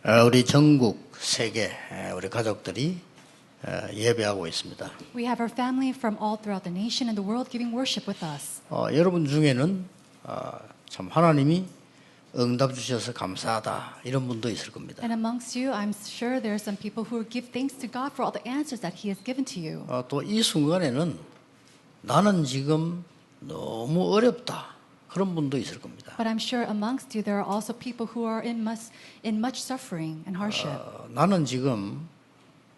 우리 전국 세계 우리 가족들이 예배하고 있습니다. We have our family from all throughout the nation and the world giving worship with us. 여러분 중에는 참 하나님이 응답 주셔서 감사하다 이런 분도 있을 겁니다. And amongst you, I'm sure there are some people who give thanks to God for all the answers that He has given to you. 또 이 순간에는 나는 지금 너무 어렵다 그런 분도 있을 겁니다. But I'm sure amongst you there are also people who are in much suffering and hardship. 나는 지금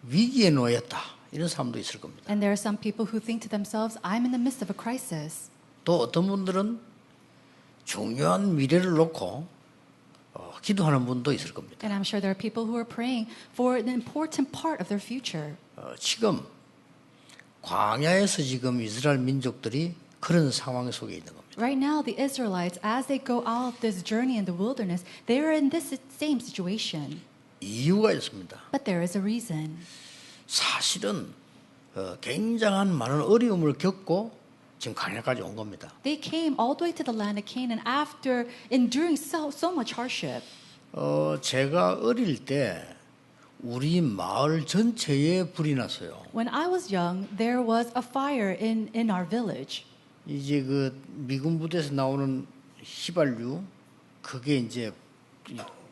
위기에 놓였다 이런 사람도 있을 겁니다. And there are some people who think to themselves, I'm in the midst of a crisis. 또 어떤 분들은 중요한 미래를 놓고 기도하는 분도 있을 겁니다. And I'm sure there are people who are praying for an important part of their future. 지금 광야에서 지금 이스라엘 민족들이 그런 상황 속에 있는 겁니다. Right now, the Israelites, as they go out this journey in the wilderness, they are in this same situation. 이유가 있습니다. But there is a reason. 사실은 굉장한 많은 어려움을 겪고 지금 광야까지 온 겁니다. They came all the way to the land of Canaan after enduring so much hardship. 제가 어릴 때 우리 마을 전체에 불이 났어요. When I was young, there was a fire in our village. 이제 그 미군 부대에서 나오는 휘발유 그게 이제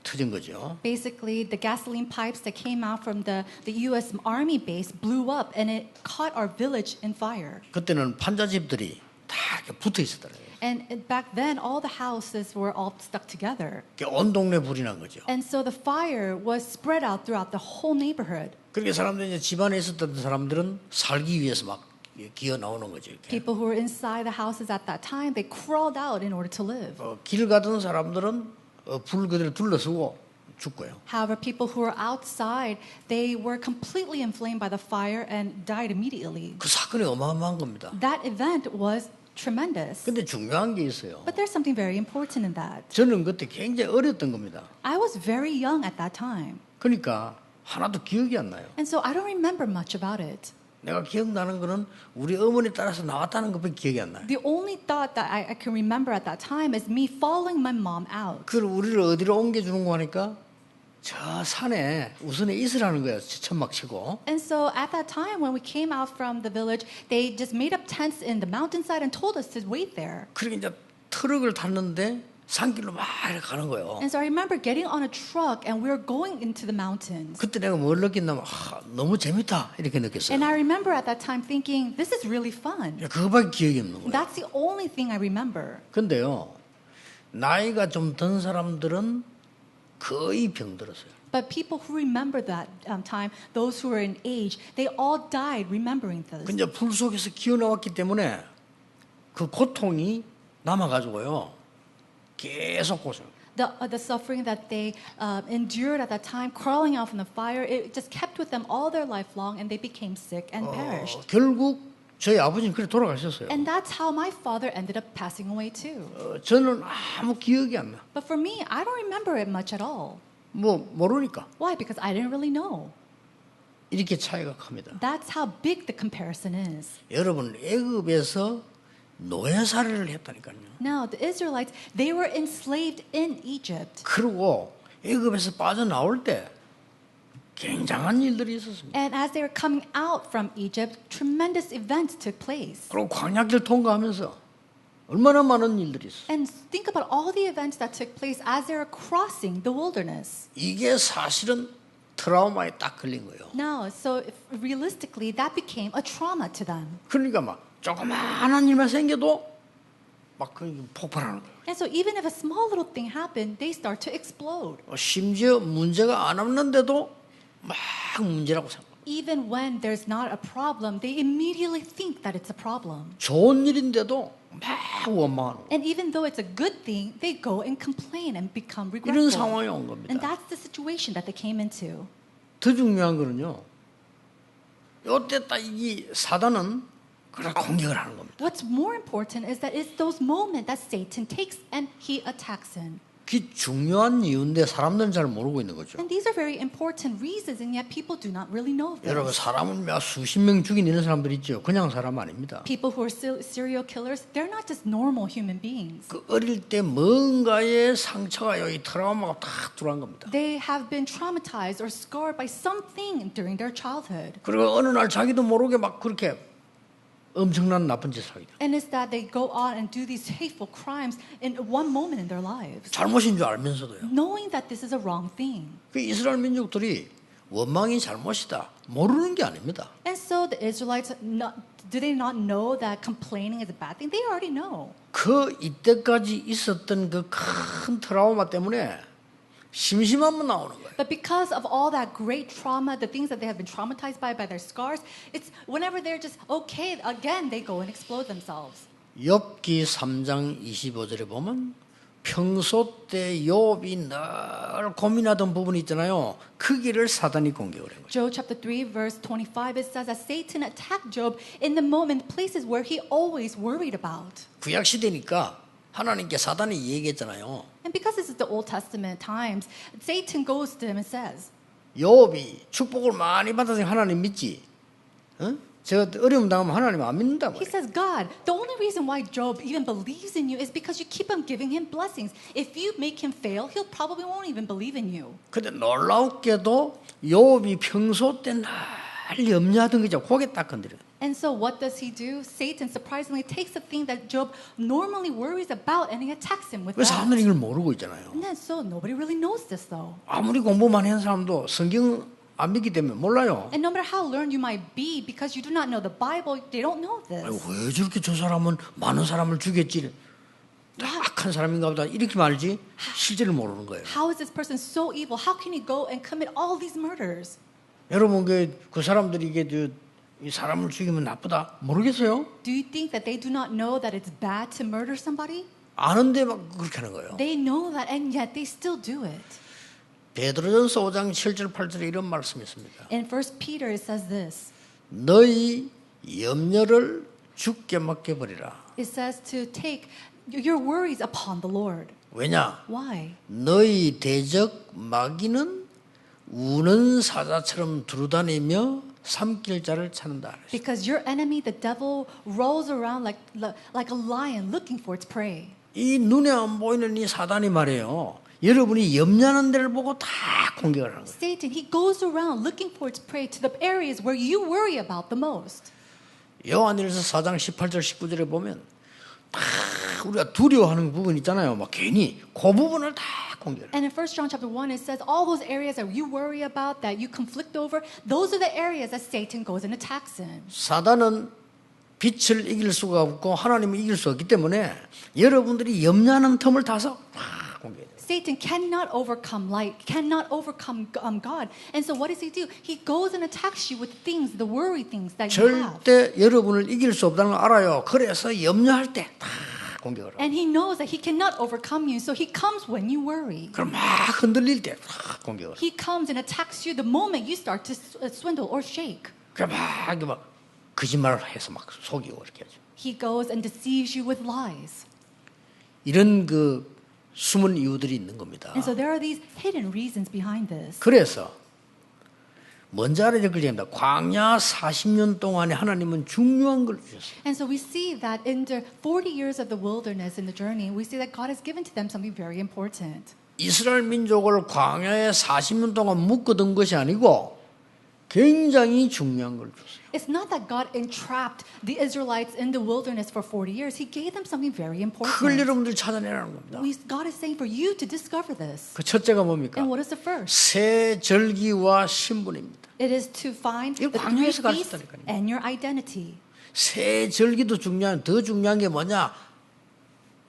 터진 거죠. Basically, the gasoline pipes that came out from the U.S. Army base blew up and it caught our village in fire. 그때는 판자집들이 다 이렇게 붙어 있었더라고요. And back then, all the houses were all stuck together. 온 동네 불이 난 거죠. And so the fire was spread out throughout the whole neighborhood. 그렇게 사람들이 이제 집안에 있었던 사람들은 살기 위해서 막 기어 나오는 거죠. 이렇게. People who were inside the houses at that time, they crawled out in order to live. 길 가던 사람들은 불 그대로 둘러서고 죽고요. However, people who were outside, they were completely inflamed by the fire and died immediately. 그 사건이 어마어마한 겁니다. That event was tremendous. 근데 중요한 게 있어요. But there's something very important in that. 저는 그때 굉장히 어렸던 겁니다. I was very young at that time. 그러니까 하나도 기억이 안 나요. And so I don't remember much about it. 내가 기억나는 거는 우리 어머니 따라서 나왔다는 것밖에 기억이 안 나요. The only thought that I can remember at that time is me following my mom out. 그걸 우리를 어디로 옮겨주는 거 하니까 저 산에 우선에 있으라는 거예요. 천막 치고. And so at that time when we came out from the village, they just made up tents in the mountainside and told us to wait there. 그러니까 이제 트럭을 탔는데 산길로 막 이렇게 가는 거예요. And so I remember getting on a truck and we were going into the mountains. 그때 내가 뭘 느꼈냐면 너무 재밌다 이렇게 느꼈어요. And I remember at that time thinking, this is really fun. 그거밖에 기억이 없는 거예요. That's the only thing I remember. 근데요 나이가 좀 든 사람들은 거의 병들었어요. But people who remember that time, those who are in age, they all died remembering this. 근데 불 속에서 기어 나왔기 때문에 그 고통이 남아가지고요 계속 고생. The suffering that they endured at that time, crawling out from the fire, it just kept with them all their life long, and they became sick and perished. 결국 저희 아버지는 그래 돌아가셨어요. And that's how my father ended up passing away too. 저는 아무 기억이 안 나. But for me, I don't remember it much at all. 뭐 모르니까. Why? Because I didn't really know. 이렇게 차이가 큽니다. That's how big the comparison is. 여러분 애굽에서 노예살이를 했다니까요. Now, the Israelites, they were enslaved in Egypt. 그리고 애굽에서 빠져나올 때 굉장한 일들이 있었습니다. And as they were coming out from Egypt, tremendous events took place. 그리고 광야길 통과하면서 얼마나 많은 일들이 있어요. And think about all the events that took place as they were crossing the wilderness. 이게 사실은 트라우마에 딱 걸린 거예요. Now, so realistically, that became a trauma to them. 그러니까 막 조그마한 일만 생겨도 막 폭발하는 거예요. And so even if a small little thing happened, they start to explode. 심지어 문제가 안 없는데도 막 문제라고 생각해요. Even when there's not a problem, they immediately think that it's a problem. 좋은 일인데도 막 원망하는 거예요. And even though it's a good thing, they go and complain and become 이런 regretful. 상황이 온 겁니다. And that's the situation that they came into. 더 중요한 거는요. 이때 딱 이 사단은 그걸 공격을 하는 겁니다. What's more important is that it's those moments that Satan takes and he attacks him. 그게 중요한 이유인데 사람들은 잘 모르고 있는 거죠. And these are very important reasons, and yet people do not really know 여러분 this. 사람을 몇 수십 명 죽인 이런 사람들 있죠. 그냥 사람 아닙니다. People who are serial killers, they're not just normal human beings. 그 어릴 때 뭔가의 상처가 여기 트라우마가 탁 들어간 겁니다. They have been traumatized or scarred by something during their childhood. 그리고 어느 날 자기도 모르게 막 그렇게 엄청난 나쁜 짓을 하게 돼요. And it's that they go on and do these hateful crimes in one moment in their lives, 잘못인 줄 알면서도요. knowing that this is a wrong thing. 그 이스라엘 민족들이 원망이 잘못이다 모르는 게 아닙니다. And so the Israelites, do they not know that complaining is a bad thing? They already know. 그 이때까지 있었던 그 큰 트라우마 때문에 심심하면 나오는 거예요. But because of all that great trauma, the things that they have been traumatized by their scars, it's whenever they're just okay, again they go and explode themselves. 욥기 3장 25절에 보면 평소 때 욥이 늘 고민하던 부분이 있잖아요. 그 길을 사단이 공격을 한 거죠. Job chapter 3 verse 25, it says that Satan attacked Job in the moment, places where he always worried about. 구약 시대니까 하나님께 사단이 얘기했잖아요. And because this is the Old Testament times, Satan goes to him and says, 욥이 축복을 많이 받아서 하나님 믿지. 어? 제가 어려움 당하면 하나님 안 믿는다고. he says, God, the only reason why Job even believes in you is because you keep on giving him blessings. If you make him fail, he'll probably won't even believe in you. 근데 놀랍게도 욥이 평소 때 늘 염려하던 거죠. 고개 딱 건드려요. And so what does he do? Satan surprisingly takes the thing that Job normally worries about and he attacks him with 왜 that. 사람들이 이걸 모르고 있잖아요. And then so nobody really knows this though. 아무리 공부 많이 한 사람도 성경 안 믿기 때문에 몰라요. And no matter how learned you might be, because you do not know the Bible, they don't know this. 아니, 왜 저렇게 저 사람은 많은 사람을 죽였지? 악한 사람인가 보다 이렇게 말지 실제를 모르는 거예요. How is this person so evil? How can he go and commit all these murders? 여러분 그 사람들이 이게 이 사람을 죽이면 나쁘다 모르겠어요? Do you think that they do not know that it's bad to murder somebody? 아는데 막 그렇게 하는 거예요. They know that and yet they still do it. 베드로전서 5장 7절 8절에 이런 말씀이 있습니다. In 1 Peter it says this. 너희 염려를 주께 맡겨버리라. It says to take your worries upon the Lord. 왜냐? Why? 너희 대적 마귀는 우는 사자처럼 두루다니며 삼킬 자를 찾는다. Because your enemy, the devil, rolls around like a lion looking for its prey. 이 눈에 안 보이는 이 사단이 말이에요. 여러분이 염려하는 데를 보고 다 공격을 하는 거예요. Satan, he goes around looking for its prey to the areas where you worry about the most. 요한일서 4장 18절 19절에 보면 다 우리가 두려워하는 부분 있잖아요. 막 괜히 그 부분을 다 공격을. And in 1 John chapter 1 it says all those areas that you worry about, that you conflict over, those are the areas that Satan goes and attacks in. 사단은 빛을 이길 수가 없고 하나님을 이길 수 없기 때문에 여러분들이 염려하는 틈을 타서 다 공격해요. Satan cannot overcome light, cannot overcome God. And so what does he do? He goes and attacks you with things, the worry things that you have. 절대 여러분을 이길 수 없다는 걸 알아요. 그래서 염려할 때 다 공격을 해요. And he knows that he cannot overcome you, so he comes when you worry. 그럼 막 흔들릴 때 다 공격을 해요. He comes and attacks you the moment you start to swindle or shake. 그럼 막 거짓말을 해서 막 속이고 이렇게 하죠. He goes and deceives you with lies. 이런 그 숨은 이유들이 있는 겁니다. And so there are these hidden reasons behind this. 그래서 먼저 알아야 될 걸 얘기합니다. 광야 40년 동안에 하나님은 중요한 걸 주셨어요. And so we see that in the 40 years of the wilderness in the journey, we see that God has given to them something very important. 이스라엘 민족을 광야에 40년 동안 묶어둔 것이 아니고 굉장히 중요한 걸 줬어요. It's not that God entrapped the Israelites in the wilderness for 40 years. He gave them something very 그걸 important. 여러분들 찾아내라는 겁니다. God is saying for you to discover this. 그 첫째가 뭡니까? And what is the first? 새 절기와 신분입니다. It is to find 이거 the three 광야에서 feasts 가르쳤다니까요. and your identity. 새 절기도 더 중요한 게 뭐냐?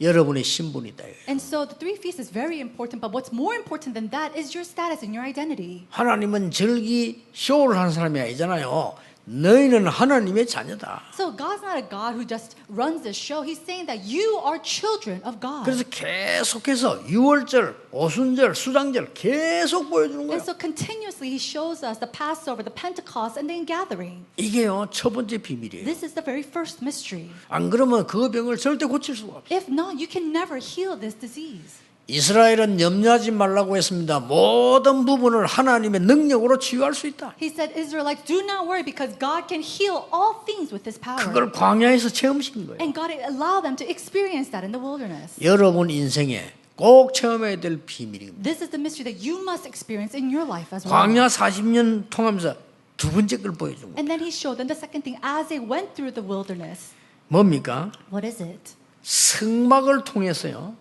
여러분의 신분이다. And so the three feasts is very important, but what's more important than that is your status and your identity. 하나님은 절기 쇼를 하는 사람이 아니잖아요. 너희는 하나님의 자녀다. So God's not a God who just runs this show. He's saying that you are children of God. 그래서 계속해서 유월절, 오순절, 수장절 계속 보여주는 거예요. And so continuously he shows us the Passover, the Pentecost, and the ingathering. 이게요 첫 번째 비밀이에요. This is the very first mystery. 안 그러면 그 병을 절대 고칠 수가 없어요. If not, you can never heal this disease. 이스라엘은 염려하지 말라고 했습니다. 모든 부분을 하나님의 능력으로 치유할 수 있다. He said, Israelites, do not worry because God can heal all things with His power. 그걸 광야에서 체험시킨 거예요. And God allowed them to experience that in the wilderness. 여러분 인생에 꼭 체험해야 될 비밀입니다. This is the mystery that you must experience in your life as well. 광야 40년 통하면서 두 번째 걸 보여준 거예요. And then He showed them the second thing as they went through the wilderness. 뭡니까? What is it? 성막을 통해서요.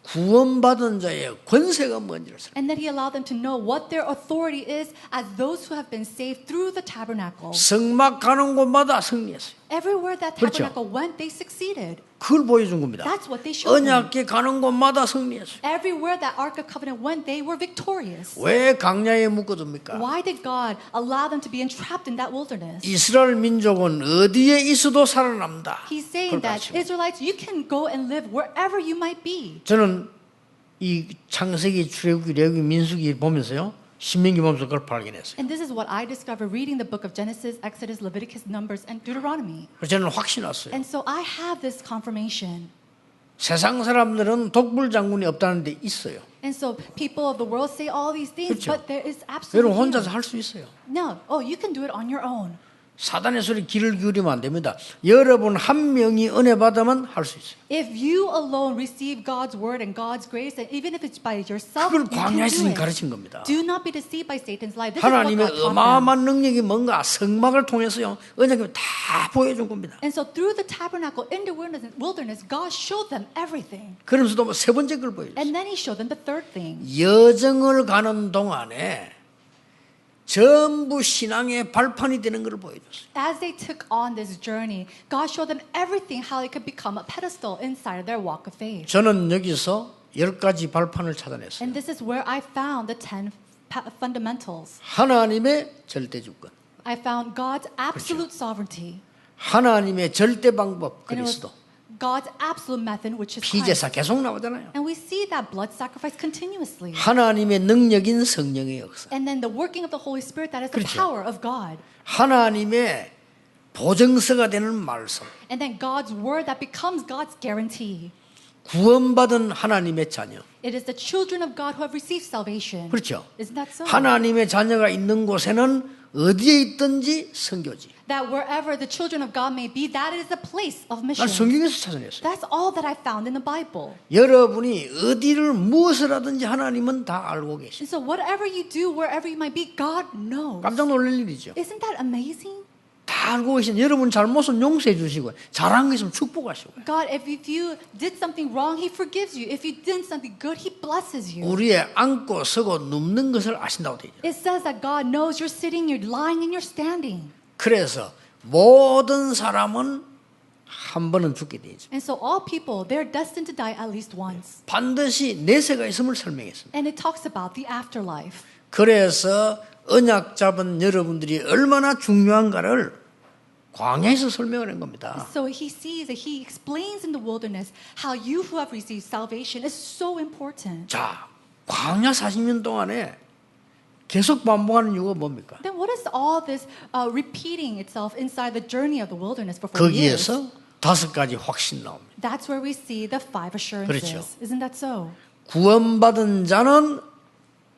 구원받은 자의 권세가 뭔지를 설명. And then He allowed them to know what their authority is as those who have been saved through the tabernacle. 성막 가는 곳마다 승리했어요. Everywhere that 그렇죠. tabernacle went, they succeeded. 그걸 보여준 겁니다. That's what they showed them. 언약궤 가는 곳마다 승리했어요. Everywhere that Ark of Covenant went, they were victorious. 왜 강야에 묶어둡니까? Why did God allow them to be entrapped in that wilderness? 이스라엘 민족은 어디에 있어도 살아남다. He's saying 그걸 that 가르치고. Israelites, you can go and live wherever you might be. 저는 이 창세기, 출애굽기, 레위기, 민수기 보면서요. 신명기 보면서 그걸 발견했어요. And this is what I discovered reading the book of Genesis, Exodus, Leviticus, Numbers, and Deuteronomy. 그래서 저는 확신 왔어요. And so I have this confirmation. 세상 사람들은 독불 장군이 없다는 데 있어요. And so people of the world say all these things, 그렇죠. but there is 여러분 absolutely 혼자서 할 수 있어요. no. Oh, you can do it on your own. 사단의 소리 귀를 기울이면 안 됩니다. 여러분 한 명이 은혜 받으면 할 수 있어요. If you alone receive God's word and God's grace, and even if it's by yourself, 그걸 you can 광야에서 do it. 가르친 겁니다. Do not be deceived by Satan's lie. This is what 하나님의 God taught them. 어마어마한 능력이 뭔가 성막을 통해서요. 언약을 다 보여준 겁니다. And so through the tabernacle in the wilderness, God showed them everything. 그러면서도 세 번째 걸 보여줬어요. And then He showed them the third thing. 여정을 가는 동안에 전부 신앙의 발판이 되는 것을 보여줬어요. As they took on this journey, God showed them everything, how it could become a pedestal inside of their walk of faith. 저는 여기서 10가지 발판을 찾아냈어요. And this is where I found the 10 fundamentals. 하나님의 절대 주권, I found God's absolute sovereignty. 하나님의 절대 방법 And it was 그리스도, God's absolute method, which is Christ. 피제사 계속 나오잖아요. And we see that blood sacrifice continuously. 하나님의 능력인 성령의 역사, And then the working of the Holy Spirit, that is the 그렇죠. power of God. 하나님의 보증서가 되는 말씀, And then God's word that becomes God's guarantee. 구원받은 하나님의 자녀. It is the children of God who have received salvation. 그렇죠. Isn't that so? 하나님의 자녀가 있는 곳에는 어디에 있든지 선교지. That wherever the children of God may be, that is the place of 난 mission. 성경에서 찾아냈어요. That's all that I found in the Bible. 여러분이 어디를 무엇을 하든지 하나님은 다 알고 계시죠. And so whatever you do, wherever you might be, God knows. 깜짝 놀랄 일이죠. Isn't that amazing? 다 알고 계신 여러분 잘못은 용서해 주시고 잘한 거 있으면 축복하시고 God, if you did something wrong, He forgives you. If you did something good, He blesses you. 우리의 앉고 서고 눕는 것을 아신다고 되어 있죠. It says that God knows you're sitting, you're lying, and you're standing. 그래서 모든 사람은 한 번은 죽게 되어 있죠. And so all people, they're destined to die at least once. 반드시 내세가 있음을 설명했습니다. And it talks about the afterlife. 그래서 언약 잡은 여러분들이 얼마나 중요한가를 광야에서 설명을 한 겁니다. So he sees that he explains in the wilderness how you who have received salvation is so important. 자, 광야 40년 동안에 계속 반복하는 이유가 뭡니까? Then what is all this repeating itself inside the journey of the wilderness for 40 years? 거기에서 5가지 확신 나옵니다. That's where we see the 5 assurances. 그렇죠. Isn't that so? 구원받은 자는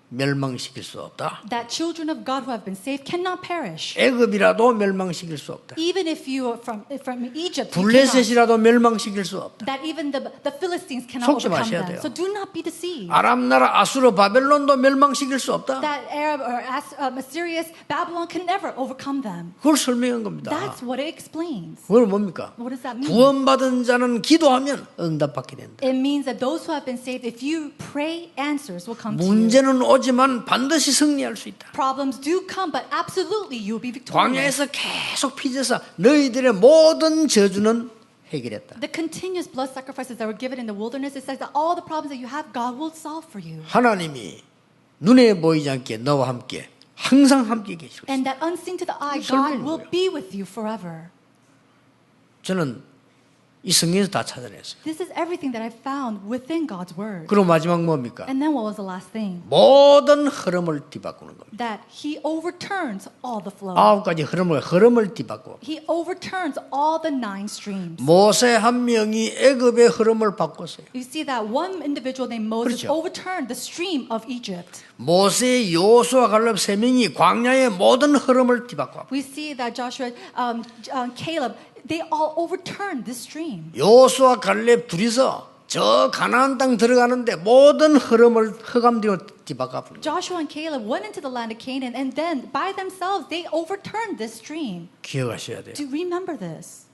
멸망시킬 수 없다. That children of God who have been saved cannot perish. 애굽이라도 멸망시킬 수 없다. Even if you are from Egypt, you cannot. 블레셋이라도 멸망시킬 수 없다. That even the Philistines cannot 속지 overcome 마셔야 them. 돼요. So do not be deceived. 아람 나라 아수르 바벨론도 멸망시킬 수 없다. That Arab or Assyrian, Babylon can never overcome them. 그걸 설명한 겁니다. That's what it explains. 그걸 뭡니까? What does that mean? 구원받은 자는 기도하면 응답받게 된다. It means that those who have been saved, if you pray, answers will come to you. 문제는 오지만 반드시 승리할 수 있다. Problems do come, but absolutely you will be victorious. 광야에서 계속 피제사 너희들의 모든 저주는 해결했다. The continuous blood sacrifices that were given in the wilderness, it says that all the problems that you have, God will solve for you. 하나님이 눈에 보이지 않게 너와 함께 항상 함께 계시고 있습니다. And that unseen to the eye, 설명인 God will 거예요. be with you forever. 저는 이 성경에서 다 찾아냈어요. This is everything that I found within God's word. 그리고 마지막 뭡니까? And then what was the last thing? 모든 흐름을 뒤바꾸는 겁니다. That he overturns all the flow. 9가지 흐름을 뒤바꾸고 He overturns all the 9 streams. 모세 한 명이 애굽의 흐름을 바꿨어요. You see that one individual named Moses 그렇죠. overturned the stream of Egypt. 모세, 여호수아, 갈렙 세 명이 광야의 모든 흐름을 뒤바꾸고 We see that Joshua, Caleb, they all overturned this stream. 여호수아, 갈렙 둘이서 저 가나안 땅 들어가는데 모든 흐름을 흑암뒤로 뒤바꿔. Joshua and Caleb went into the land of Canaan, and then by themselves they overturned this stream. 기억하셔야 돼요. Do remember this.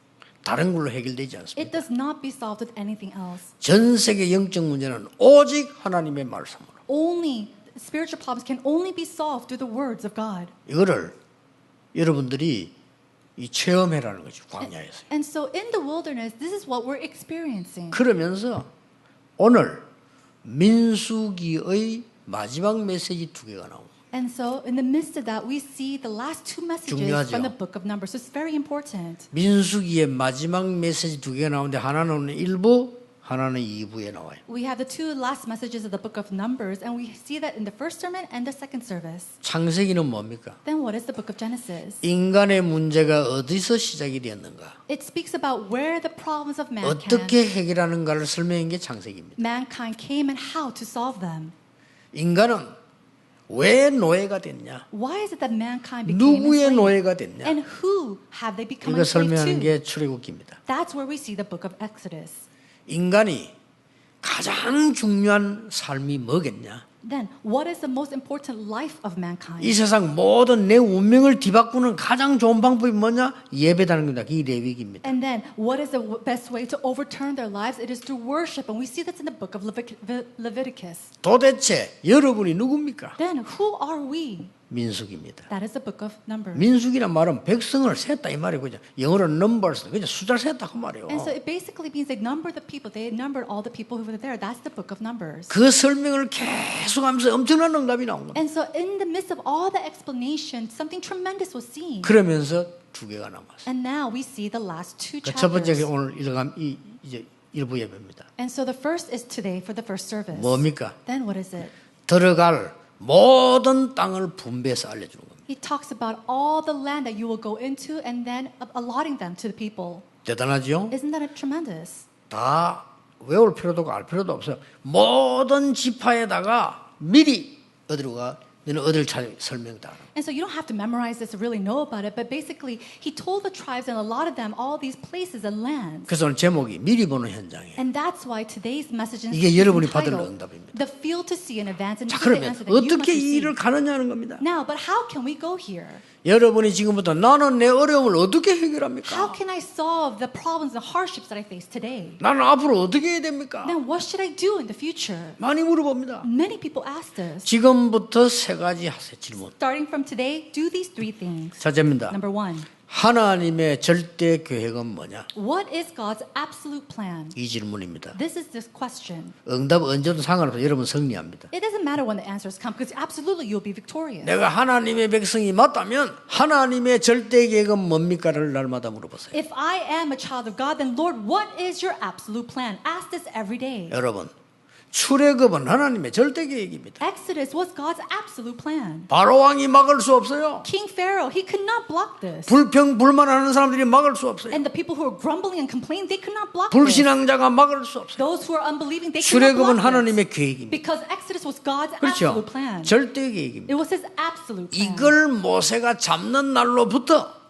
다른 걸로 해결되지 않습니다. It does not be solved with anything else. 전 세계 영적 문제는 오직 하나님의 말씀으로. Only spiritual problems can only be solved through the words of God. 이거를 여러분들이 이 체험해라는 거죠. 광야에서. And so in the wilderness, this is what we're experiencing. 그러면서 오늘 민수기의 마지막 메시지 두 개가 나옵니다. And so in the midst of that, we see the last 2 messages 중요하죠. from the book of Numbers. So it's very important. 민수기의 마지막 메시지 두 개가 나오는데 하나는 1부, 하나는 2부에 나와요. We have the 2 last messages of the book of Numbers, and we see that in the first sermon and the second service. 창세기는 뭡니까? Then what is the book of Genesis? 인간의 문제가 어디서 시작이 되었는가? It speaks about where the problems of 어떻게 해결하는가를 설명한 게 창세기입니다. mankind came and how to solve them. 인간은 왜 노예가 됐냐? Why is it that mankind became 누구의 enslaved? 노예가 됐냐? And who have they become 이거 enslaved 설명하는 to? 게 출애굽기입니다. That's where we see the book of Exodus. 인간이 가장 중요한 삶이 뭐겠냐? Then, what is the most important life of mankind? 이 세상 모든 내 운명을 뒤바꾸는 가장 좋은 방법이 뭐냐? 예배다는 겁니다. 이 레위기입니다. And then, what is the best way to overturn their lives? It is to worship. And we see this in the book of Leviticus. 도대체 여러분이 누굽니까? Then, who are we? 민수기입니다. That is the book of Numbers. 민수기란 말은 백성을 셌다 이 말이에요. 그죠? 영어로 numbers, 그냥 숫자를 셌다 그 말이에요. And so it basically means they numbered the people. They numbered all the people who were there. That's the book of Numbers. 그 설명을 계속하면서 엄청난 응답이 나온 겁니다. And so in the midst of all the explanation, something tremendous was seen. 그러면서 두 개가 남았어요. And now we see the last 2 첫 번째 chapters. 오늘 이제 일부 예배입니다. And so the first is today for the first service. 뭡니까? Then what is it? 들어갈 모든 땅을 분배해서 알려주는 겁니다. He talks about all the land that you will go into and then allotting them to the people. 대단하죠? Isn't that tremendous? 다 외울 필요도 없고 알 필요도 없어요. 모든 지파에다가 미리 어디로 가? 너는 어디를 찾아 설명 다 알아. And so you don't have to memorize this to really know about it, but basically he told the tribes and allotted them all these places and lands. 그래서 오늘 제목이 미리 보는 현장이에요. And that's why today's message is 이게 여러분이 받을 entitled 응답입니다. The Field to See in Advance. And 자, this is the 그러면 answer that you must 어떻게 이 receive. 일을 가느냐는 겁니다. Now, but how can we go here? 여러분이 지금부터 나는 내 어려움을 어떻게 How 해결합니까? can I solve the problems and hardships that I face today? 나는 앞으로 어떻게 해야 됩니까? Then what should I do in the future? 많이 물어봅니다. Many people ask this. 지금부터 세 가지 하세요. 질문. Starting from today, do these 3 things. 첫째입니다. Number 1, 하나님의 절대 계획은 뭐냐? what is God's absolute plan? 이 질문입니다. This is this question. 응답 언제도 상관없어. 여러분 승리합니다. It doesn't matter when the answers come because absolutely you'll be victorious. 내가 하나님의 백성이 맞다면 하나님의 절대 계획은 뭡니까를 날마다 물어보세요. If I am a child of God, then Lord, what is your absolute plan? Ask this every day. 여러분, 출애굽은 하나님의 절대 계획입니다. Exodus was God's absolute plan. 바로 왕이 막을 수 없어요. King Pharaoh, he could not block this. 불평불만하는 사람들이 막을 수 없어요. And the people who were grumbling and complaining, they could not block this. 불신앙자가 막을 수 없어요. Those who are unbelieving, they could not 출애굽은 block 하나님의 this. 계획입니다. Because Exodus was God's 그렇죠? absolute plan. 절대 계획입니다. It was his absolute plan. 이걸 모세가 잡는 날로부터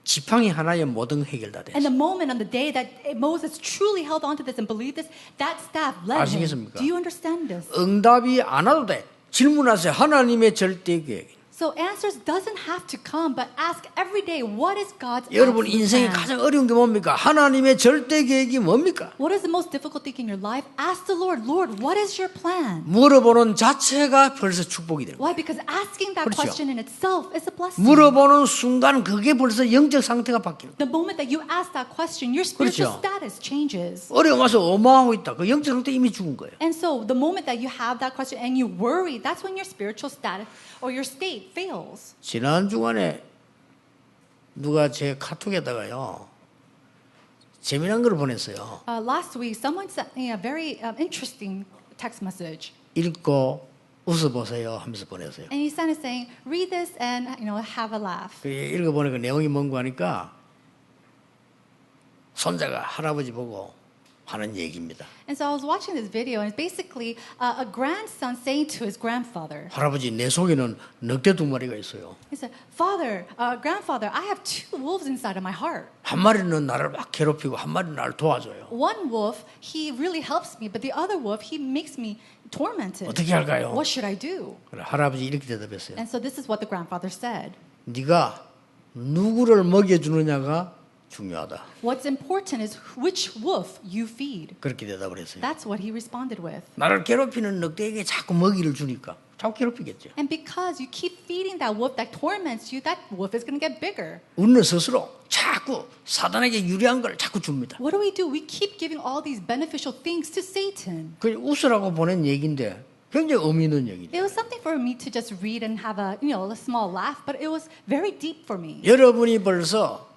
지팡이 하나에 모든 해결다 됐어요. And the moment on the day that Moses truly held on to this and believed this, that staff led him. 아시겠습니까? Do you understand this? 응답이 안 와도 돼. 질문하세요. 하나님의 절대 계획. So answers doesn't have to come, but ask every day, what is God's 여러분 absolute 인생에 plan? 가장 어려운 게 뭡니까? 하나님의 절대 계획이 뭡니까? What is the most difficult thing in your life? Ask the Lord, Lord, what is your plan? 물어보는 자체가 벌써 축복이 되는 거예요. Why? Because asking that 그렇죠. question in itself is a blessing. 물어보는 순간 그게 벌써 영적 상태가 바뀌는 거예요. The moment that you ask that question, your spiritual 그렇죠. status changes. 어려움 와서 어마하고 있다. 그 영적 상태 이미 죽은 거예요. And so the moment that you have that question and you worry, that's when your spiritual status or your state fails. 지난 주간에 누가 제 카톡에다가요. 재미난 걸 보냈어요. Last week, someone sent me a very interesting text message. 읽고 웃어보세요 하면서 보냈어요. And he sent it saying, read this and have a laugh. 그 읽어보니까 내용이 뭔고 하니까 손자가 할아버지 보고 하는 얘기입니다. And so I was watching this video, and it's basically a grandson saying to his grandfather, 할아버지 내 속에는 늑대 2마리가 있어요. he said, grandfather, I have 2 wolves inside of my heart. 한 마리는 나를 막 괴롭히고 한 마리는 나를 도와줘요. One wolf, he really helps me, but the other wolf, he makes me tormented. 어떻게 할까요? What should I do? 그래, 할아버지 이렇게 대답했어요. And so this is what the grandfather said. 네가 누구를 먹여주느냐가 중요하다. What's important is which wolf you feed. 그렇게 대답을 했어요. That's what he responded with. 나를 괴롭히는 늑대에게 자꾸 먹이를 주니까 자꾸 괴롭히겠죠. And because you keep feeding that wolf that torments you, that wolf is going to get bigger. 우리는 스스로 자꾸 사단에게 유리한 걸 자꾸 줍니다. What do? We keep giving all these beneficial things to Satan. 그 웃으라고 보낸 얘기인데 굉장히 의미 있는 얘기죠. It was something for me to just read and have a small laugh, but it was very deep for me. 여러분이 벌써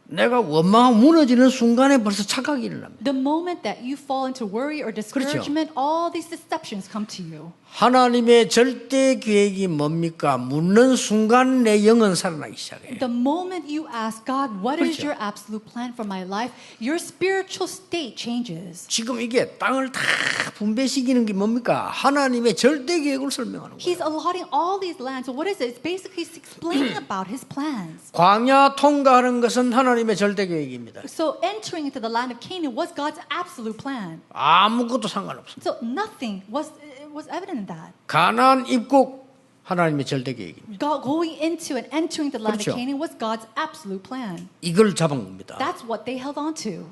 내가 원망하고 무너지는 순간에 벌써 착각이 일어납니다. The moment that you fall into worry or discouragement, all these deceptions come to you. 하나님의 절대 계획이 뭡니까? 묻는 순간 내 영은 살아나기 시작해요. The moment you ask God, what is 그렇죠. your absolute plan for my life? Your spiritual state changes. 지금 이게 땅을 다 분배시키는 게 뭡니까? 하나님의 절대 계획을 설명하는 거예요. He's allotting all these lands. So what is it? It's basically explaining about his plans. 광야 통과하는 것은 하나님의 절대 계획입니다. So entering into the land of Canaan was God's absolute plan. 아무것도 상관없습니다. So nothing was evident in that. 가나안 입국 하나님의 절대 계획입니다. God going into and entering the land 그렇죠. of Canaan was God's absolute plan. 이걸 잡은 겁니다. That's what they held on to.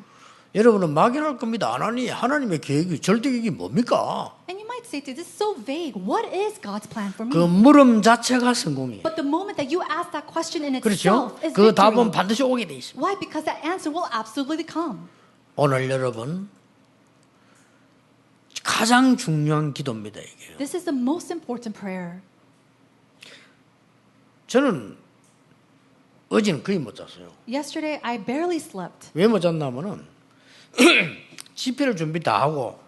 여러분은 막연할 겁니다. 하나님의 계획이 절대 계획이 뭡니까? And you might say, this is so vague. What is God's plan for 그 me? 물음 자체가 성공이에요. But the moment that you ask that question in 그렇죠? itself is 그 답은 victory. 반드시 오게 돼 있습니다. Why? Because that answer will absolutely come. 오늘 여러분 가장 중요한 기도입니다. 이게. This is the most important prayer. 저는 어제는 거의 못 잤어요. Yesterday, I barely slept. 왜 못 잤냐면은 집회를 준비 다 하고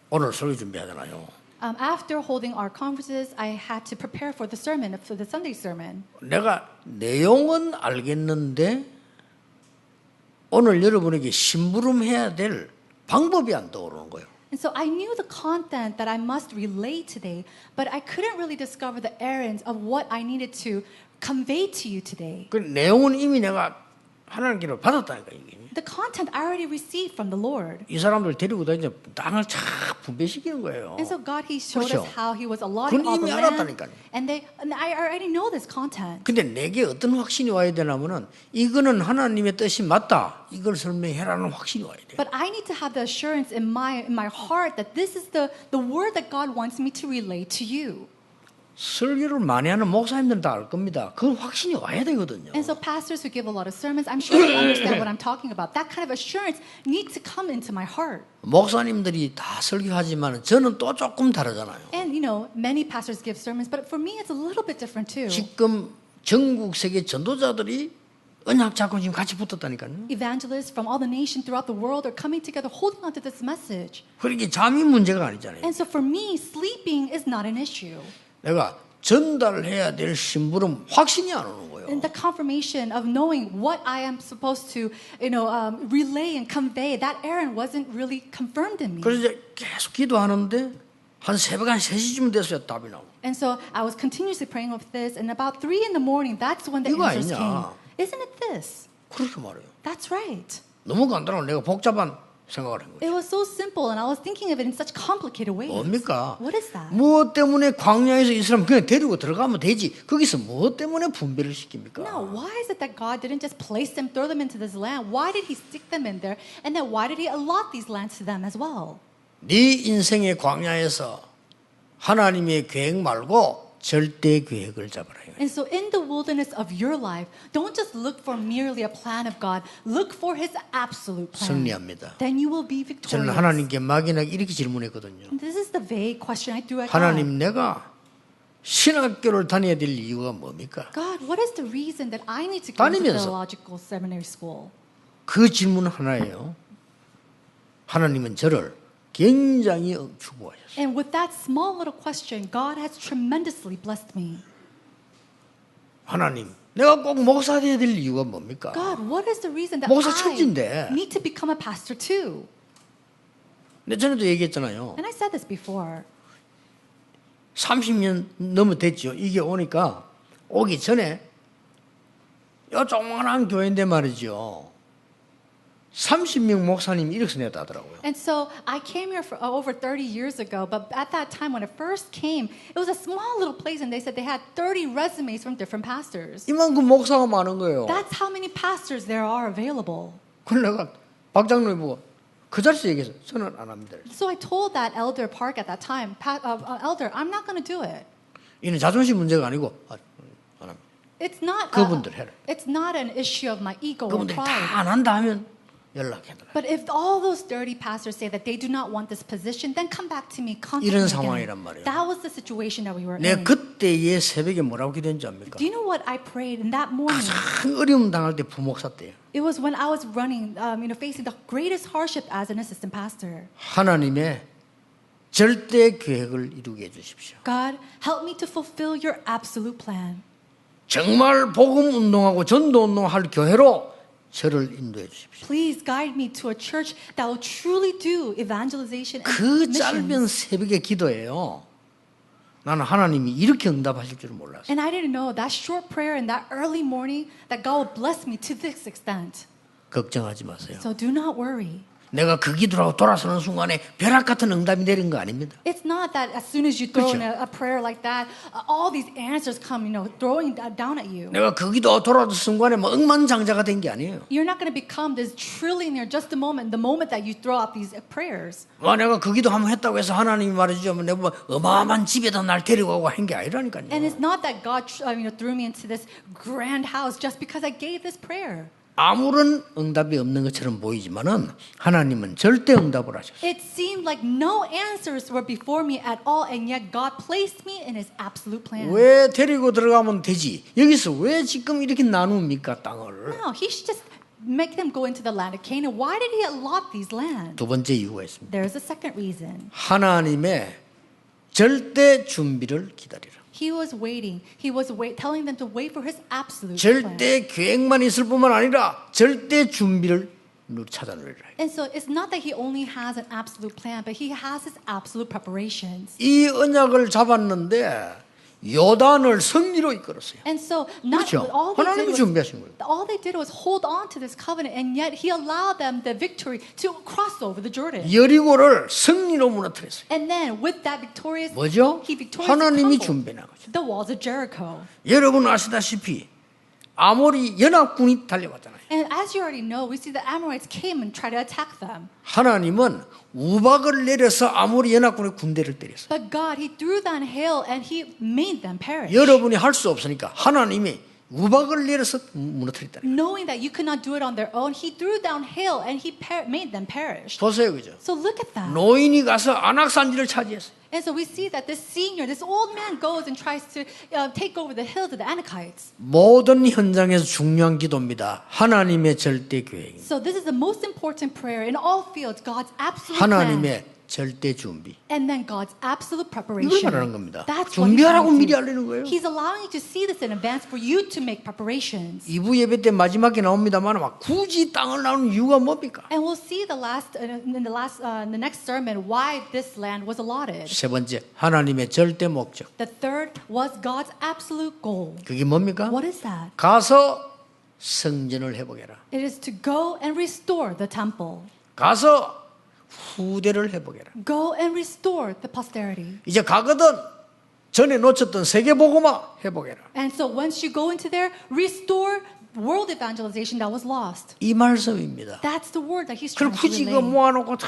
오늘 설교 준비하잖아요. After holding our conferences, I had to prepare for the sermon, for the Sunday sermon. 내가 내용은 알겠는데 오늘 여러분에게 심부름해야 될 방법이 안 떠오르는 거예요. And so I knew the content that I must relay today, but I couldn't really discover the errands of what I needed to convey to you today. 그 내용은 이미 내가 하나님께로 받았다니까 이게. The content I already received from the Lord. 이 사람들 데리고 다니자 땅을 쫙 분배시키는 거예요. And so God, He showed 그렇죠. us how He was allotting 그건 all the 이미 land. 알았다니까요. And I already know this content. 근데 내게 어떤 확신이 와야 되냐면은 이거는 하나님의 뜻이 맞다. 이걸 설명해라는 확신이 와야 돼요. But I need to have the assurance in my heart that this is the word that God wants me to relay to you. 설교를 많이 하는 목사님들은 다 알 겁니다. 그 확신이 와야 되거든요. And so pastors who give a lot of sermons, I'm sure they understand what I'm talking about. That kind of assurance needs to come into my heart. 목사님들이 다 설교하지만 저는 또 조금 다르잖아요. And many pastors give sermons, but for me it's a little bit different too. 지금 전국 세계 전도자들이 언약 잡고 지금 같이 붙었다니까요. Evangelists from all the nations throughout the world are coming together holding on to this message. 그러니까 잠이 문제가 아니잖아요. And so for me, sleeping is not an issue. 내가 전달해야 될 심부름 확신이 안 오는 거예요. And the confirmation of knowing what I am supposed to, relay and convey, that errand wasn't really confirmed in me. 그래서 이제 계속 기도하는데 한 새벽 한 3시쯤 됐어요. 답이 나오고. And so I was continuously praying of this, and about 3 in the morning, that's when the 이거 answers 아니냐? came. Isn't it this? 그렇게 말해요. That's right. 너무 간단하고 내가 복잡한 생각을 한 거예요. It was so simple, and I was thinking of it in such complicated ways. 뭡니까? What is that? 무엇 때문에 광야에서 이 사람 그냥 데리고 들어가면 되지. 거기서 무엇 때문에 분배를 시킵니까? Now, why is it that God didn't just place them, throw them into this land? Why did He stick them in there? And then why did He allot these lands to them as well? 네 인생의 광야에서 하나님의 계획 말고 절대 계획을 잡아라. And so in the wilderness of your life, don't just look for merely a plan of God. Look for His absolute plan. 승리합니다. Then you will be 저는 victorious. 하나님께 막연하게 이렇게 질문했거든요. And this is the vague question I threw at God. 하나님, 내가 신학교를 다녀야 될 이유가 뭡니까? God, what is the reason that I need to go to 다니면서. theological seminary school? 그 질문 하나예요. 하나님은 저를 굉장히 축복하셨어요. And with that small little question, God has tremendously blessed me. 하나님, 내가 꼭 목사 되어야 될 이유가 뭡니까? God, what is the reason that 목사 I 천지인데. need to become a pastor too? 근데 전에도 얘기했잖아요. And I said this before. 30년 넘어 됐죠. 이게 오니까 오기 전에 요 조그만한 교회인데 말이죠. 30명 목사님이 이렇게 생겼다더라고요. And so I came here for over 30 years ago, but at that time when it first came, it was a small little place and they said they had 30 resumes from different pastors. 이만큼 목사가 많은 거예요. That's how many pastors there are available. 그래서 내가 박장로에 보고 그 자리에서 얘기해서 저는 안 합니다. So I told that elder Park at that time, elder, I'm not going to do it. 이는 자존심 문제가 아니고 안 합니다. It's not. 그분들 해라. It's not an issue of my ego or 그분들이 pride. 다 안 한다 하면 연락해달라. But if all those 30 pastors say that they do not want this position, then come back to me. Contact 이런 me 상황이란 again. 말이에요. That was the situation that we were 내가 in. 그때의 새벽에 뭐라고 기도했는지 압니까? Do you know what I prayed in that morning? 큰 어려움 당할 때 부목사 때예요. It was when I was running, facing the greatest hardship as an assistant pastor. 하나님의 절대 계획을 이루게 해주십시오. God, help me to fulfill your absolute plan. 정말 복음 운동하고 전도 운동할 교회로 저를 인도해 주십시오. Please guide me to a church that will truly do evangelization and 그 짧은 missions. 새벽의 기도예요. 나는 하나님이 이렇게 응답하실 줄 몰랐어요. And I didn't know that short prayer in that early morning that God would bless me to this extent. 걱정하지 마세요. So do not worry. 내가 그 기도라고 돌아서는 순간에 벼락 같은 응답이 내린 거 아닙니다. It's not that as soon as you throw in 그렇죠. a prayer like that, all these answers come, throwing down at you. 내가 그 기도 돌아서 순간에 뭐 억만장자가 된 게 아니에요. You're not going to become this trillionaire just the moment that you throw out these prayers. 와, 내가 그 기도 한번 했다고 해서 하나님이 말해주자면 내가 뭐 어마어마한 집에다 날 데리고 가고 한 게 아니라니까요. And it's not that God threw me into this grand house just because I gave this prayer. 아무런 응답이 없는 것처럼 보이지만은 하나님은 절대 응답을 하셨어요. It seemed like no answers were before me at all, and yet God placed me in His absolute plan. 왜 데리고 들어가면 되지? 여기서 왜 지금 이렇게 나눕니까 땅을? No, He should just make them go into the land of Canaan. Why did He allot these lands? 두 번째 이유가 있습니다. There's a second reason. 하나님의 절대 준비를 기다리라. He was waiting. He was telling them to wait for His absolute plan. 절대 계획만 있을 뿐만 아니라 절대 준비를 찾아내라. And so it's not that He only has an absolute plan, but He has His absolute preparations. 이 언약을 잡았는데 요단을 승리로 이끌었어요. And so not 그렇죠. all they 하나님이 did 준비하신 거예요. all they did was hold on to this covenant, and yet He allowed them the victory to cross over the Jordan. 여리고를 승리로 무너뜨렸어요. And then with that victorious, 뭐죠? He victoriously 하나님이 crumbled 준비한 거죠. the walls of Jericho. 여러분 아시다시피 아모리 연합군이 달려왔잖아요. And as you already know, we see the Amorites came and tried to attack them. 하나님은 우박을 내려서 아모리 연합군의 군대를 때렸어요. But God, He threw down hail and He made them perish. 여러분이 할 수 없으니까 하나님이 우박을 내려서 무너뜨렸다. Knowing that you could not do it on their own, He threw down hail and He made them perish. 보세요, 그죠? So look at that. 노인이 가서 안악산지를 차지했어요. And so we see that this senior, this old man goes and tries to take over the hills of the Anakites. 모든 현장에서 중요한 기도입니다. 하나님의 절대 계획. So this is the most important prayer in all fields, God's absolute plan. 하나님의 절대 준비. And then God's absolute 이걸 preparation. 말하는 겁니다. That's what he's 준비하라고 trying to 미리 do. 알리는 거예요. He's allowing you to see this in advance for you to make preparations. 2부 예배 때 마지막에 나옵니다만 막 굳이 땅을 나누는 이유가 뭡니까? And we'll see in the next sermon why this land was allotted. 세 번째, 하나님의 절대 목적. The third was God's absolute goal. 그게 뭡니까? What is that? 가서 성전을 회복해라. It is to go and restore the temple. 가서 후대를 회복해라. Go and restore the posterity. 이제 가거든 전에 놓쳤던 세계복음화 회복해라. And so once you go into there, restore world evangelization that was lost. 이 말씀입니다. That's the word that he's 그럼 trying to 굳이 relay. 그 모아놓고 다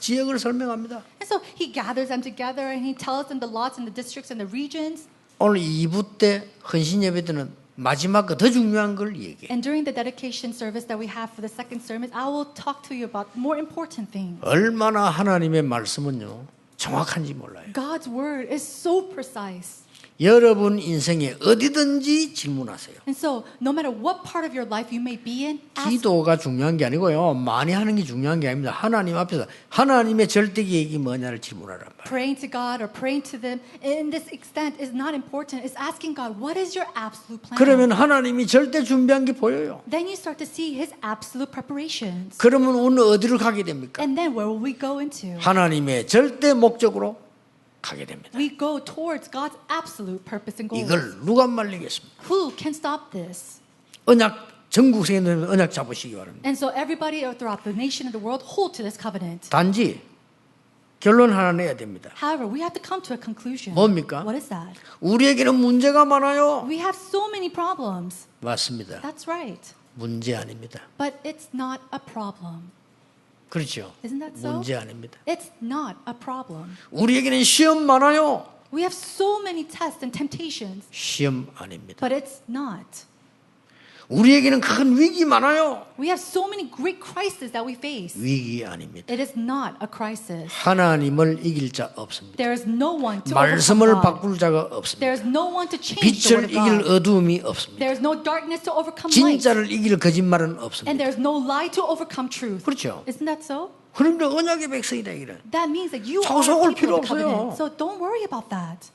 지역을 설명합니다. And so he gathers them together and he tells them the lots and the districts and the regions. 오늘 2부 때 헌신 예배 때는 마지막 거 더 중요한 걸 얘기해. And during the dedication service that we have for the second sermon, I will talk to you about more important things. 얼마나 하나님의 말씀은요 정확한지 몰라요. God's word is so precise. 여러분 인생에 어디든지 질문하세요. And so, no matter what part of your life you may be in, ask. 기도가 중요한 게 아니고요. 많이 하는 게 중요한 게 아닙니다. 하나님 앞에서 하나님의 절대 계획이 뭐냐를 질문하란 말이에요. Praying to God or praying to them in this extent is not important. It's asking God, what is your absolute plan? 그러면 하나님이 절대 준비한 게 보여요. Then you start to see His absolute preparations. 그러면 오늘 어디로 가게 됩니까? And then where will we go into? 하나님의 절대 목적으로 가게 됩니다. We go towards God's absolute purpose and goals. 이걸 누가 말리겠습니까? Who can stop this? 언약 전국 세계는 언약 잡으시기 바랍니다. And so everybody throughout the nation and the world hold to this covenant. 단지 결론 하나 내야 됩니다. However, we have to come to a conclusion. 뭡니까? What is that? 우리에게는 문제가 많아요. We have so many problems. 맞습니다. That's right. 문제 아닙니다. But it's not a problem. 그렇죠. Isn't that so? 문제 아닙니다. It's not a problem. 우리에게는 시험 많아요. We have so many tests and temptations, 시험 아닙니다. but it's not. 우리에게는 큰 위기 많아요. We have so many great crises that we face. 위기 아닙니다. It is not a crisis. 하나님을 이길 자 없습니다. There is no one to 말씀을 overcome God. 바꿀 자가 없습니다. There is no one to change the 빛을 word of 이길 God. 어두움이 없습니다. There is no darkness to overcome light. 진짜를 이길 거짓말은 And 없습니다. there is no lie to overcome truth. 그렇죠. Isn't that so? 그런데 언약의 백성이다 이래. That means that you are 속을 people 필요 of the covenant. 없어요. So don't worry about that.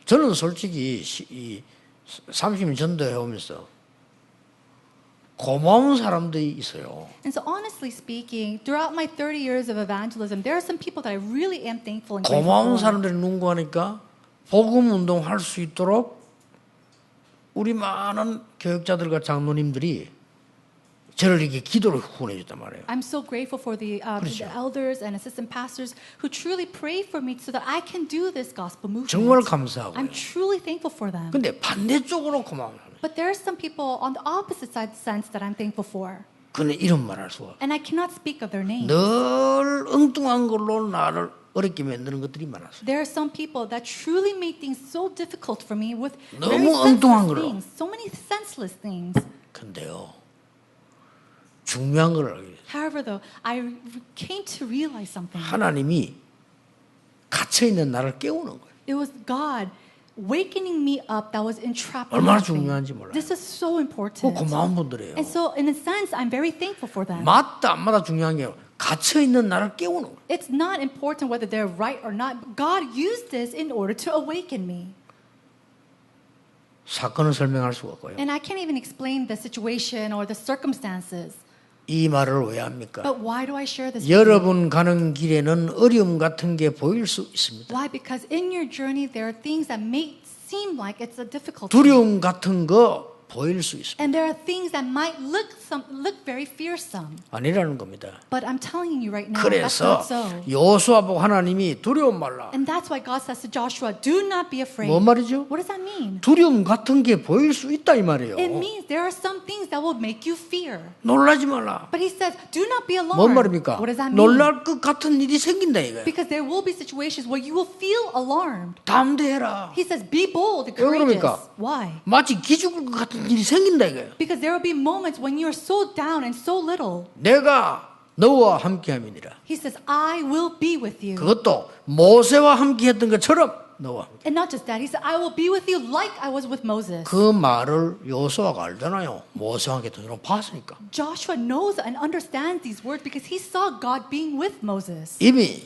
저는 솔직히 이 30년 전도해 오면서 고마운 사람들이 있어요. And so honestly speaking, throughout my 30 years of evangelism, there are some people that I really am thankful and grateful 고마운 for. 사람들이 누구하니까 복음 운동할 수 있도록 우리 많은 교육자들과 장로님들이 저를 이렇게 기도를 후원해 줬단 말이에요. I'm so grateful for the 그렇죠. elders and assistant pastors who truly pray for me so that I can do this gospel movement. 정말 감사하고요. I'm truly thankful for them. 근데 반대쪽으로 고마운 사람. But there are some people on the opposite side sense that I'm thankful for. 그는 이런 말 할 수가. And I cannot speak of their names. 늘 엉뚱한 걸로 나를 어렵게 만드는 것들이 많았어요. There are some people that truly made things so difficult for me with very 너무 엉뚱한 senseless 거로. things, so many senseless things. 근데요. 중요한 걸 알게 됐어요. However, though, I came to realize something. 하나님이 갇혀 있는 나를 깨우는 거예요. It was God wakening me up that was entrapped. 얼마나 in me. 중요한지 몰라요. This is so 그 important. 고마운 분들이에요. And so, in a sense, I'm very thankful for them. 맞다 안 맞다 중요한 게 갇혀 있는 나를 깨우는 거예요. It's not important whether they're right or not. God used this in order to awaken me. 사건을 설명할 수가 없고요. And I can't even explain the situation or the circumstances. 이 말을 왜 합니까? But why do I share this? with you? 여러분 가는 길에는 어려움 같은 게 보일 수 있습니다. Why? Because in your journey, there are things that may seem like it's a difficulty. 두려움 같은 거 보일 수 있습니다. And there are things that might look very fearsome. 아니라는 겁니다. But I'm telling you right now, that's 그래서 not so. 여호수아 보고 하나님이 두려움 말라. And that's why God says to Joshua, do not be afraid. 뭐 말이죠? What does that mean? 두려움 같은 게 보일 수 있다 이 말이에요. It means there are some things that will make you fear. 놀라지 말라. But he says, do not be alarmed. 뭔 말입니까? What does that mean? 놀랄 것 같은 일이 생긴다 이거예요. Because there will be situations where you will feel alarmed. 담대해라. He says, be bold and 왜 courageous. 그럽니까? Why? 마치 기죽을 것 같은 일이 생긴다 이거예요. Because there will be moments when you are so down and so little. 내가 너와 함께함이니라. He says, I will be with you. 그것도 모세와 함께했던 것처럼 너와 함께. And not just that, he said, I will be with you like I was with Moses. 그 말을 여호수아가 알잖아요. 모세와 함께 동행을 봤으니까. Joshua knows and understands these words because he saw God being with Moses. 이미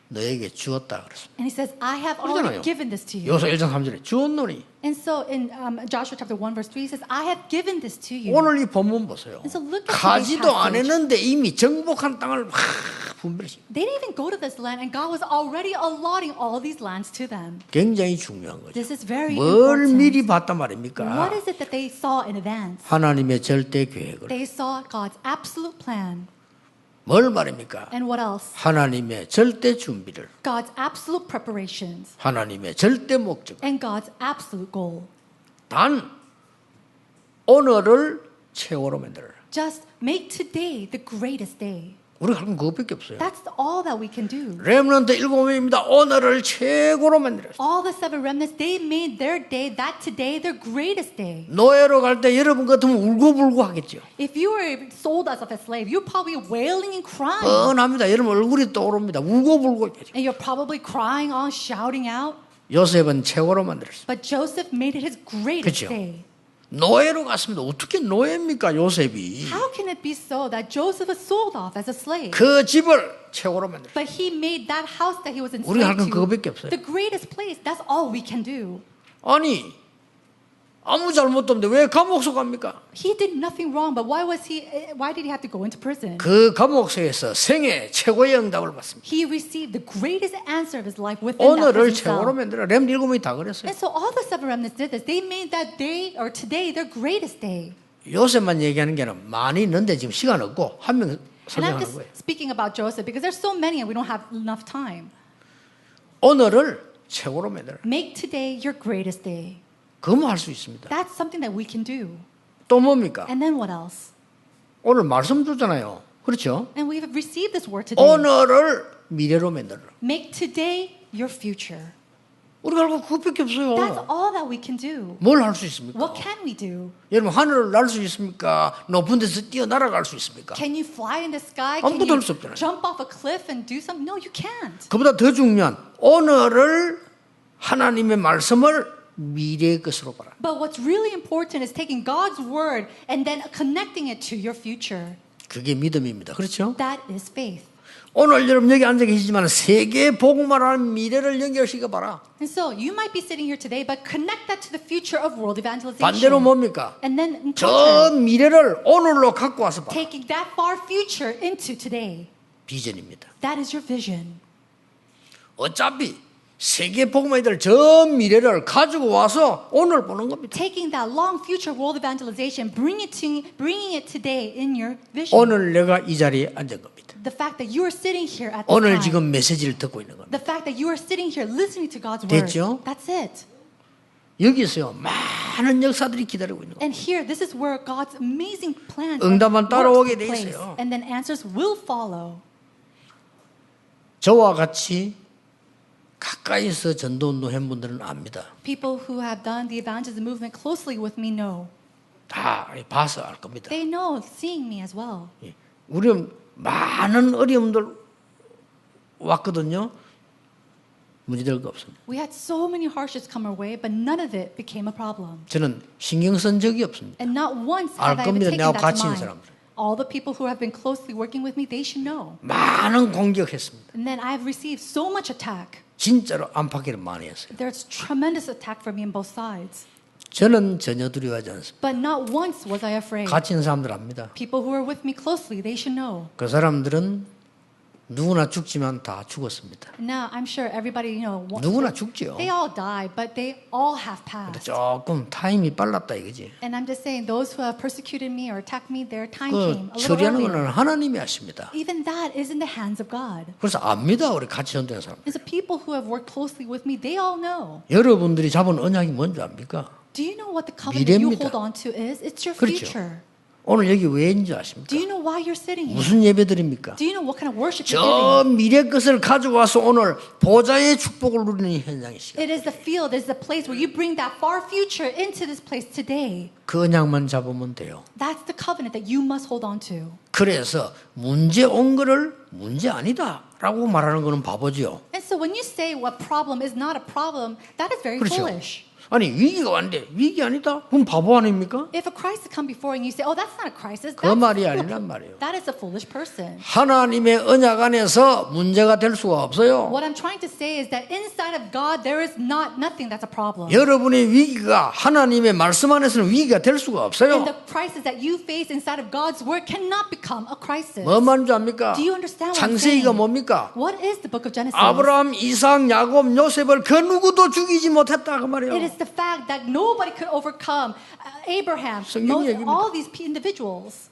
너에게 주었다 그랬습니다. And he says, I have 그러잖아요. already given this to you. 여호수아 1장 3절에 주었노니. And so in Joshua chapter 1 verse 3, he says, I have given this to you. 오늘 이 본문 보세요. And so look at 가지도 today's 안 passage. 했는데 이미 정복한 땅을 분별시. They didn't even go to this land and God was already allotting all these lands to them. 굉장히 중요한 거죠. This is very 뭘 important. 미리 봤단 말입니까? What is it that they saw in advance? 하나님의 절대 계획을. They saw God's absolute plan. 뭘 말입니까? And what else? 하나님의 절대 준비를. God's absolute preparations. 하나님의 절대 목적. And God's absolute goal. 단 오늘을 최고로 만들어라. Just make today the greatest day. 우리가 할 건 그것밖에 없어요. That's all that we can do. 렘넌트 7명입니다. 오늘을 최고로 만들었어요. All the seven remnants, they made their day, that today, their greatest day. 노예로 갈 때 여러분 같으면 울고불고 하겠죠. If you were sold as a slave, you're probably wailing and crying. 뻔합니다. 여러분 얼굴이 떠오릅니다. 울고불고 있죠. And you're probably crying on, shouting out. 요셉은 최고로 만들었어요. But Joseph made it his greatest 그렇죠. day. 노예로 갔습니다. 어떻게 노예입니까, 요셉이? How can it be so that Joseph was sold off as a slave? 그 집을 최고로 만들었어요. But he made that house that he was 우리가 할 건 enslaved to 그거밖에 없어요. the greatest place. That's all we can do. 아니, 아무 잘못도 없는데 왜 감옥소 갑니까? He did nothing wrong, but why did he have to go into prison? 그 감옥소에서 생애 최고의 응답을 받습니다. He received the greatest answer of his life within that 오늘을 prison 최고로 cell. 만들어. 렘 7명이 다 그랬어요. And so all the seven remnants did this. They made that day or today their greatest day. 요셉만 얘기하는 게 아니라 많이 있는데 지금 시간 없고 한 명 And I'm 설명하는 just 거예요. speaking about Joseph because there's so many and we don't have enough time. 오늘을 최고로 만들어. Make today your greatest day. 그거 할 수 있습니다. That's something that we can do. 또 뭡니까? And then what else? 오늘 말씀 주잖아요. 그렇죠? And we've received this word today. 오늘을 미래로 만들어. Make today your future. 우리가 할 거 그것밖에 That's 없어요. all that we can do. 뭘 할 수 있습니까? What can we do? 여러분 하늘을 날 수 있습니까? 높은 데서 뛰어 날아갈 수 있습니까? Can you fly in the sky? Can 아무것도 you 할 수 없잖아요. jump off a cliff and do something? No, you can't. 그보다 더 중요한 오늘을 하나님의 말씀을 미래의 것으로 봐라. But what's really important is taking God's word and then connecting it to your future. 그게 믿음입니다. 그렇죠? That is faith. 오늘 여러분 여기 앉아 계시지만 세계 복음화라는 미래를 연결시켜 봐라. And so you might be sitting here today, but connect that to the future of world evangelization. 반대로 뭡니까? And then in 저 contrast, 미래를 오늘로 갖고 와서 봐라. taking that far future into today. 비전입니다. That is your vision. 어차피 세계 복음화들 저 미래를 가지고 와서 오늘 보는 겁니다. Taking that long future world evangelization, bringing it today in your vision. 오늘 내가 이 자리에 앉은 겁니다. The fact that you are sitting here at this 오늘 time. 지금 메시지를 듣고 있는 겁니다. The fact that you are sitting here listening to God's word. 됐죠? That's it. 여기서요 많은 역사들이 기다리고 있는 겁니다. And here, this is where God's amazing plan 응답만 따라오게 돼 place, 있어요. and then answers will follow. 저와 같이 가까이서 전도운동 한 분들은 압니다. People who have done the evangelism movement closely with me know. 다 봐서 알 겁니다. They know, seeing me as well. 우리는 많은 어려움들 왔거든요. 문제될 거 없습니다. We had so many hardships come our way, but none of it became a problem. 저는 신경 쓴 적이 없습니다. And not once 알 have I ever 겁니다. taken 내가 that 같이 to 있는 mind. 사람들. All the people who have been closely working with me, they should know. 많은 공격했습니다. And then I've received so much attack. 진짜로 안팎기를 많이 했어요. There's tremendous attack from me on both sides. 저는 전혀 두려워하지 않습니다. But not once was I afraid. 같이 있는 사람들 압니다. People who are with me closely, they should know. 그 사람들은 누구나 죽지만 다 죽었습니다. Now, I'm sure everybody, 누구나 죽죠. they all die, but they all have 근데 passed. 조금 타임이 빨랐다 이거지. And I'm just saying, those who have persecuted me or attacked me, their time 그 came a little 처리하는 earlier. 거는 하나님이 하십니다. Even that is in the hands of God. 그래서 압니다. 우리 같이 전도하는 사람. And so people who have worked closely with me, they all know. 여러분들이 잡은 언약이 뭔지 압니까? Do you know what the covenant that you 미래입니다. hold on to is? It's your 그렇죠. future. 오늘 여기 왜인지 Do 아십니까? you know why you're sitting here? 무슨 예배 드립니까? Do you know what kind of worship you're 저 giving? 미래 것을 가져와서 오늘 보좌의 축복을 누리는 현장이 시간. It is the field, it is the place where you bring that far future into this place today. 그 언약만 잡으면 돼요. That's the covenant that you must hold on to. 그래서 문제 온 거를 문제 아니다라고 말하는 거는 바보죠. And so when you say what problem is not a problem, that is very 그렇죠. foolish. 아니 위기가 왔는데 위기 아니다? 그럼 바보 아닙니까? If a crisis come before you and you say, oh, that's not a crisis, 그 말이 아니란 말이에요. that is a foolish person. 하나님의 언약 안에서 문제가 될 수가 없어요. What I'm trying to say is that inside of God, there is nothing that's a problem. 여러분의 위기가 하나님의 말씀 안에서는 위기가 될 수가 And 없어요. the crisis that you face inside of God's word cannot become a crisis. 뭐 말인지 압니까? Do you understand what I'm 창세기가 saying? 뭡니까? What is the book of Genesis? 아브라함, 이삭, 야곱, 요셉을 그 누구도 죽이지 못했다 그 말이에요. It is the fact that nobody could overcome Abraham, 성경이 Moses, 얘기입니다. all these individuals.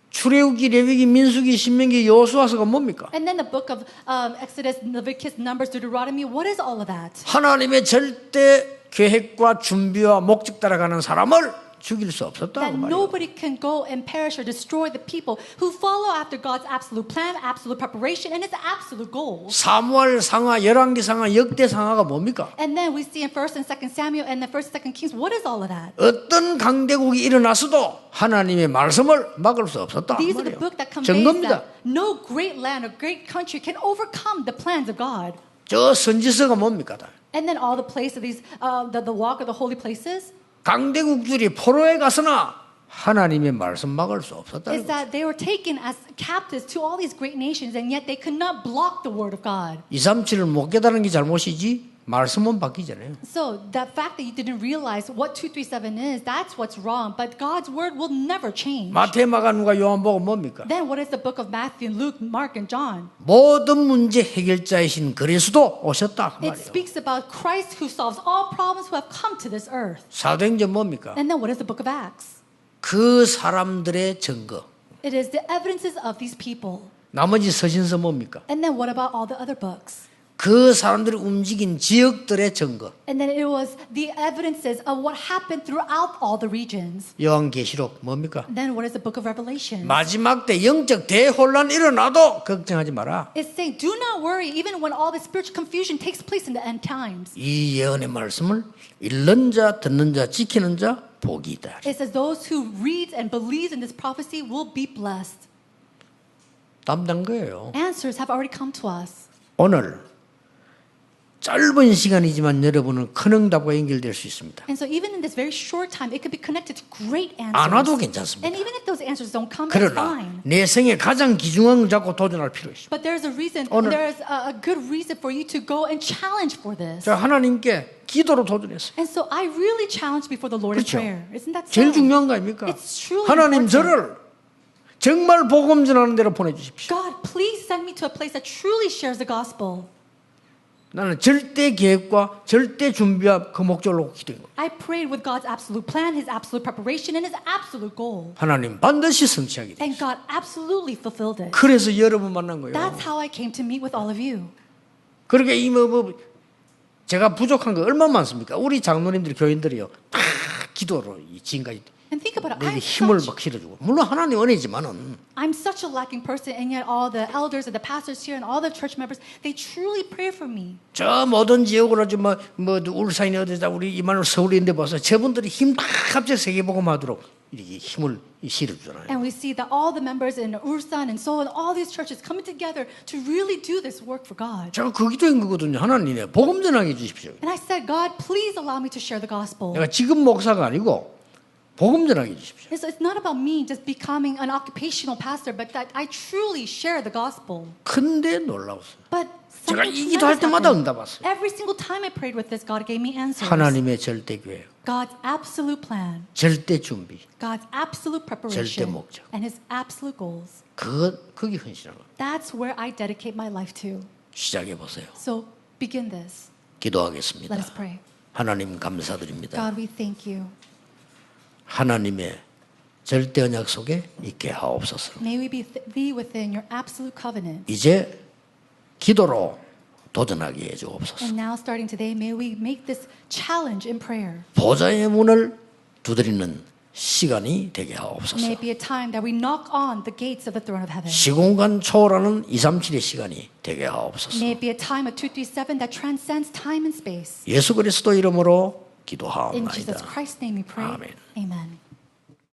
출애굽기, 레위기, 민수기, 신명기, 여호수아서가 뭡니까? And then the book of Exodus, Leviticus, Numbers, Deuteronomy, what is all of that? 하나님의 절대 계획과 준비와 목적 따라가는 사람을 죽일 수 없었다 That 그 말이에요. nobody can go and perish or destroy the people who follow after God's absolute plan, absolute preparation, and His absolute goals. 사무엘 상하, 열왕기 상하, 역대 상하가 뭡니까? And then we see in 1st and 2nd Samuel and the 1st and 2nd Kings, what is all of that? 어떤 강대국이 일어났어도 하나님의 말씀을 막을 수 없었다. These are the 말이에요. book that conveys 증거입니다. that no great land or great country can overcome the plans of God. 저 선지서가 뭡니까? 다? And then all the place of these, the walk of the holy places, 강대국들이 포로에 가서나 하나님의 말씀 막을 수 없었다. is that they were taken as captives to all these great nations, and yet they could not block the word of God. 237을 못 깨달은 게 잘못이지 말씀은 바뀌잖아요. So the fact that you didn't realize what 237 is, that's what's wrong. But God's word will never change. 마태, 마가, 누가, 요한복음 뭡니까? Then what is the book of Matthew, Luke, Mark, and John? 모든 문제 해결자이신 그리스도 오셨다 그 It 말이에요. speaks about Christ who solves all problems who have come to this earth. 사도행전 뭡니까? And then what is the book of Acts? 그 사람들의 증거. It is the evidences of these people. 나머지 서신서 뭡니까? And then what about all the other books? 그 사람들이 움직인 지역들의 증거. And then it was the evidences of what happened throughout all the regions. 요한계시록 뭡니까? And then what is the book of Revelation? 마지막 때 영적 대혼란 일어나도 걱정하지 마라. It's saying, do not worry, even when all the spiritual confusion takes place in the end times. 이 예언의 말씀을 읽는 자, 듣는 자, 지키는 자 복이 있다. It says those who read and believes in this prophecy will be blessed. 담당 거예요. Answers have already come to us. 오늘 짧은 시간이지만 여러분은 큰 응답과 연결될 수 있습니다. And so even in this very short time, it could be connected to great 안 와도 answers. 괜찮습니다. And even if those answers don't come, that's 그러나 fine. 내 생에 가장 귀중한 걸 잡고 도전할 필요 있습니다. But there's a reason, 오늘- there's a good reason for you to go and challenge for this. 제가 하나님께 기도로 도전했어요. And so I really challenge before the Lord in 그렇죠. prayer. Isn't that so? 제일 중요한 거 아닙니까? It's truly 하나님 important. 저를 정말 복음 전하는 데로 보내주십시오. God, please send me to a place that truly shares the gospel. 나는 절대 계획과 절대 준비와 그 목적으로 기도한 거예요. I prayed with God's absolute plan, His absolute preparation, and His absolute goal. 하나님 반드시 성취하게 돼. And God absolutely fulfilled it. 그래서 여러분 만난 거예요. That's how I came to meet with all of you. 그렇게 제가 부족한 거 얼마나 많습니까? 우리 장로님들 교인들이요 다 기도로 이 지금까지 And think about it. 내게 힘을 막 실어주고 물론 하나님 은혜지만은 I'm such a lacking person, and yet all the elders and the pastors here and all the church members, they truly pray for me. 저 모든 지역으로 뭐 울산이 어디다 우리 이만을 서울인데 봐서 저분들이 힘 다 합쳐 세계복음하도록 이렇게 힘을 실어주잖아요. And we see that all the members in Ulsan and Seoul and all these churches coming together to really do this work for God. 제가 그 기도인 거거든요. 하나님의 복음 전하게 해주십시오. And I said, God, please allow me to share the gospel. 내가 지금 목사가 아니고 복음 전하게 해주십시오. And so it's not about me just becoming an occupational pastor, but that I truly share the gospel. 근데 놀라웠어요. But 제가 something 이 기도할 tremendous 때마다 happened. 응답 왔어요. Every single time I prayed with this, God gave me answers. 하나님의 절대 계획, God's absolute plan, 절대 준비, God's absolute preparation, 절대 목적. and His absolute goals. 거기 헌신한 거. That's where I dedicate my life to. 시작해 보세요. So begin this. 기도하겠습니다. Let us pray. 하나님 감사드립니다. God, we thank you. 하나님의 절대 언약 속에 있게 하옵소서. May we be within your absolute covenant. 이제 기도로 도전하게 해주옵소서. And now, starting today, may we make this challenge in prayer. 보좌의 문을 두드리는 시간이 되게 May 하옵소서. it be a time that we knock on the gates of the throne of heaven. 시공간 초월하는 237의 시간이 되게 하옵소서. May it be a time of 237 that transcends time and space. 예수 그리스도 이름으로 In 기도하옵나이다. Jesus Christ's name we pray. 아멘. Amen.